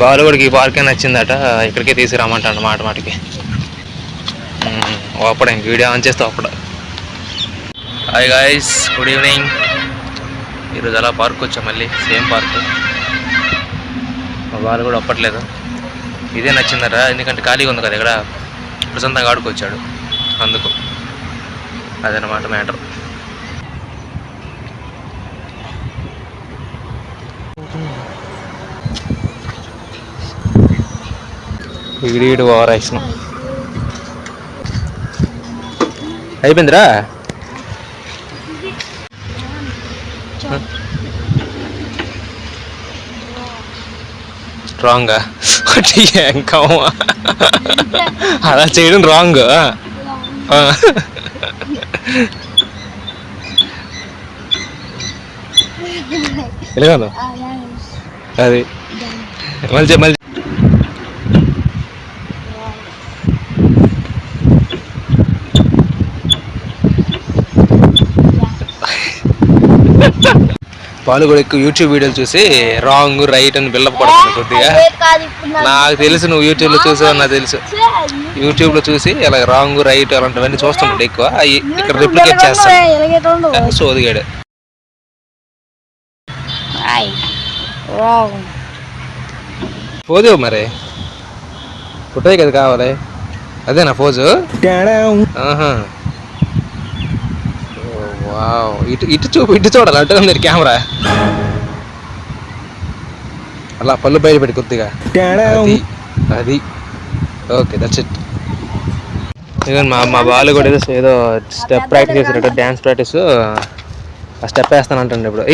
బాలుగడికి ఈ పార్కే నచ్చిందట, ఇక్కడికే తీసుకురామంటాడు మాట మాటికి. అప్పుడు ఇంక వీడియో ఆన్ చేస్తావు అప్పుడు. Hi guys, good evening. ఈరోజు అలా పార్క్ వచ్చాం, మళ్ళీ సేమ్ పార్క్. మా బాలు కూడా ఒప్పట్లేదు, ఇదే నచ్చిందట. ఎందుకంటే ఖాళీగా ఉంది కదా ఇక్కడ, ప్రశాంతంగా ఆడుకొచ్చాడు, అందుకు. అదనమాట మ్యాటర్. వీడు ఓవర్ యాక్షన్ అయిపోయిందిరా. రాంగా ఇంకా అలా చేయడం రాంగ్. ఎలాగో అది మళ్ళీ మళ్ళీ వాళ్ళు కూడా ఎక్కువ యూట్యూబ్ వీడియోలు చూసి రాంగ్ రైట్ అని బిల్డప్ కొడుతుంది కొద్దిగా. నాకు తెలుసు నువ్వు యూట్యూబ్లో చూసావు, నాకు తెలుసు. యూట్యూబ్లో చూసి ఇలా రాంగ్ రైట్ అలాంటివన్నీ చూస్తుంటాడు ఎక్కువ. ఇక్కడ రిప్లికేట్ చేస్తాను సోదిగాడు. పోదు మరి ఫోటో కదా కావాలి, అదేనా పోజు? ఇటు ఇటు చూపు, ఇటు చూడాలి, అటు ఉంది కెమెరా. అలా పళ్ళు బయట పెట్టి కొద్దిగా అది ఓకే, దట్స్ ఇట్. మా బాలు కూడా ఏదో స్టెప్ ప్రాక్టీస్ చేసినట్టు, డ్యాన్స్ ప్రాక్టీస్. ఆ స్టెప్ వేస్తానంటండి ఇప్పుడు.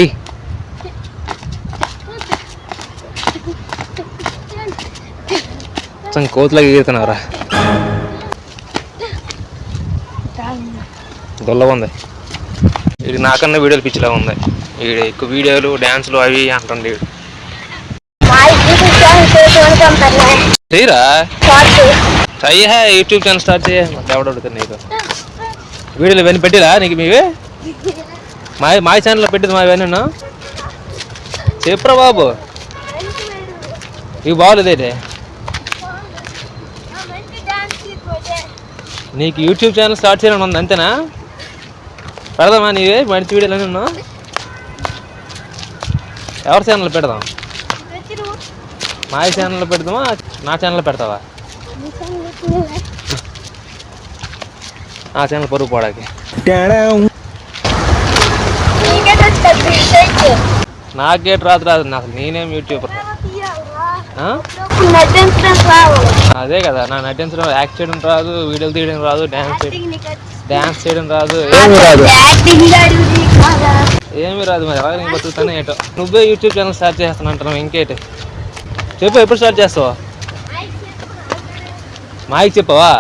కోతులాగా ఎగురుతున్నావురా, గొల్లగా ఉంది. ఇది నాకన్నా వీడియోలు పిచ్చిలా ఉంది. వీడు ఎక్కువ వీడియోలు డ్యాన్సులు అవి అంటుంది. చేయరా చెయ్యా, యూట్యూబ్ ఛానల్ స్టార్ట్ చేయ. ఎవడు అడుగుతుంది నీకు వీడియోలు ఇవన్నీ పెట్టిరా నీకు? మీవే మా ఛానల్లో పెట్టింది మా ఇవన్నీ చెప్పురా బాబు. ఇవి బాగోలేదే నీకు? యూట్యూబ్ ఛానల్ స్టార్ట్ చేయాలని ఉంది అంతేనా? పెడదామా నీవే మంచి వీడియోలు అని ఉన్నావు? ఎవరి ఛానల్ పెడదాం? మా ఛానల్లో పెడదామా, నా ఛానల్లో పెడతావా? ఆ ఛానల్ పరుగు పోవడానికి. నాకేట్ రాదు నాకు, నేనేం యూట్యూబర్. అదే కదా, నా నటించడం, యాక్ట్ చేయడం రాదు, వీడియోలు తీయడం రాదు, డ్యాన్స్ చేయడం రాదు, ఏమీ రాదు. మరి అలాగే నేను బతుకుతానే ఏటో. నువ్వే యూట్యూబ్ ఛానల్ స్టార్ట్ చేస్తాను అంటున్నావు, ఇంకేటి చెప్పు? ఎప్పుడు స్టార్ట్ చేస్తావా? మాకు చెప్పవా?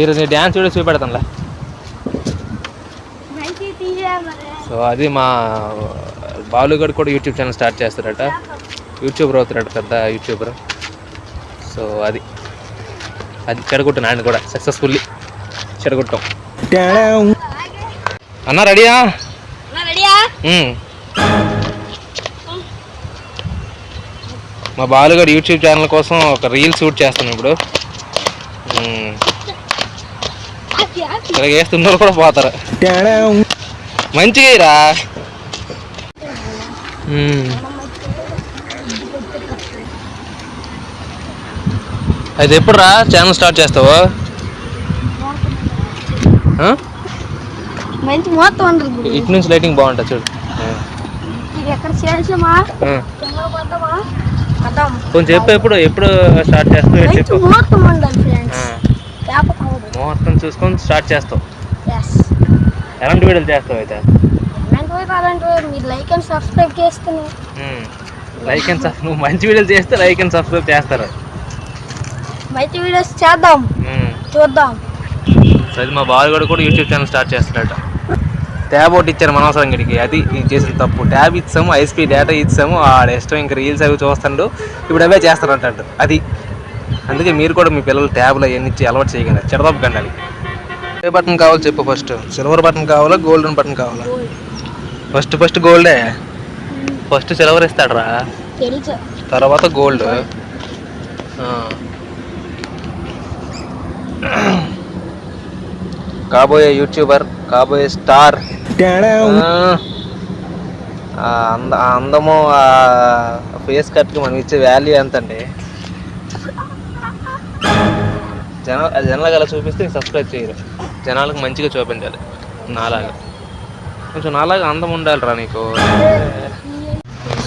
ఈరోజు నేను డ్యాన్స్ వీడియో చూపెడతానులే. సో అది మా బాలుగడ్ కూడా యూట్యూబ్ ఛానల్ స్టార్ట్ చేస్తారట, యూట్యూబర్ అవుతారట, పెద్ద యూట్యూబర్. సో అది చెడగొట్టాను ఆయన కూడా, సక్సెస్ఫుల్లీ చెడగొట్టాం. అన్నా రెడీయా? మా బాలుగడ్ యూట్యూబ్ ఛానల్ కోసం ఒక రీల్ షూట్ చేస్తాను ఇప్పుడు. ఇక్కడ వేస్తున్నారు కూడా పోతారు, మంచిగా రా. అది ఎప్పుడు రా ఛానల్ స్టార్ట్ చేస్తావు? ఇటు నుంచి లైటింగ్ బాగుంటుంది చూడు. కొంచెం చెప్పు, ఎప్పుడు స్టార్ట్ చేస్తావు? ముహూర్తం చూసుకొని స్టార్ట్ చేస్తావు. ఎలాంటి వీడియోలు చేస్తావు అయితే? లైక్ అండ్ సబ్స్క్రైబ్ చేస్తాను. నువ్వు మంచి వీడియోలు చేస్తే లైక్ అండ్ సబ్స్క్రైబ్ చేస్తారు. మంచి వీడియోస్ చేద్దాం, చూద్దాం. అది మా బాలుగడ్ కూడా యూట్యూబ్ ఛానల్ స్టార్ట్ చేస్తాడట. ట్యాబ్ ఒకటి ఇచ్చారు మనవసరం గడికి, అది చేసిన తప్పు. ట్యాబ్ ఇచ్చాము, ఐఎస్పీ డేటా ఇచ్చాము, ఆడ ఇష్టం ఇంకా రీల్స్ అవి చూస్తాడు. ఇప్పుడు అవే చేస్తారంటాడు. అది అందుకే మీరు కూడా మీ పిల్లలు ట్యాబ్లు అవన్నీ ఇచ్చి అలవాటు చేయగలరు. చెడదొప్పకండి అది. ఏ బటన్ కావాలి చెప్పు ఫస్ట్. సిల్వర్ బటన్ కావాలా గోల్డెన్ బటన్ కావాలా? ఫస్ట్ గోల్డే. ఫస్ట్ సిల్వర్ ఇస్తాడరా, తెలుసు. తర్వాత గోల్డ్. కాబోయే యూట్యూబర్, కాబోయే స్టార్. అందము ఆ ఫేస్ కట్కి మనం ఇచ్చే వాల్యూ ఎంత అండి? జనాలకు అలా చూపిస్తే సబ్స్క్రైబ్ చేయరు. జనాలకు మంచిగా చూపించాలి. నాలాగా కొంచెం నాలాగా అందం ఉండాలిరా నీకు.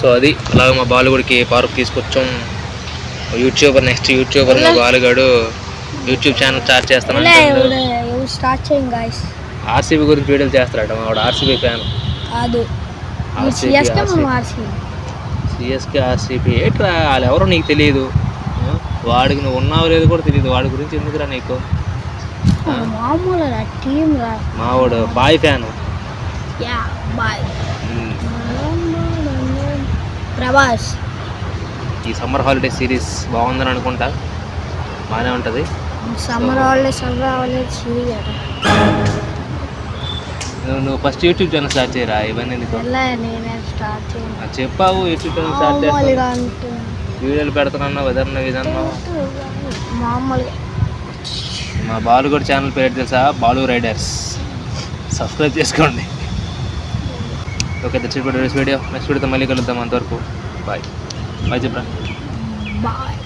సో అది అలాగే మా బాలుగుడికి పార్క్ తీసుకొచ్చాం. యూట్యూబర్, నెక్స్ట్ యూట్యూబర్ మా బాలుగాడు యూట్యూబ్ ఛానల్ స్టార్ట్ చేస్తాను. స్టార్ట్ చేయండి గాయ్స్. ఆర్సీబీ గురించి వీడియోలు చేస్తాడట మా వాడు. ఆర్సీబీ ఫ్యాన్ కాదు, సిఎస్కే ఆర్సీబీ ఏట్రా వాళ్ళు ఎవరో నీకు తెలియదు. వాడికి నువ్వు ఉన్నావు లేదు కూడా తెలియదు. వాడి గురించి ఎందుకురా నీకు? మావాడు బాయ్ ఫ్యాన్. ప్రభాస్. ఈ సమ్మర్ హాలిడే సిరీస్ బాగుందని అనుకుంటా. బాగానే ఉంటుంది. సమ్మర్ హాలిడేస్ నువ్వు ఫస్ట్ యూట్యూబ్ ఛానల్ స్టార్ట్ చేయరా. ఇవన్నీ చెప్పావు. యూట్యూబ్ ఛానల్ స్టార్ట్ చేస్తా, వీడియోలు పెడుతున్నా విధన్నా మామూలుగా. మా బాలుగూడ ఛానల్ పేరు తెలుసా? బాలు రైడర్స్. సబ్స్క్రైబ్ చేసుకోండి. Okay, that's it for this video. Next వీడియోతో మళ్ళీ కలుద్దాం. అంతవరకు బాయ్. బాయ్ చెప్పరా. బాయ్.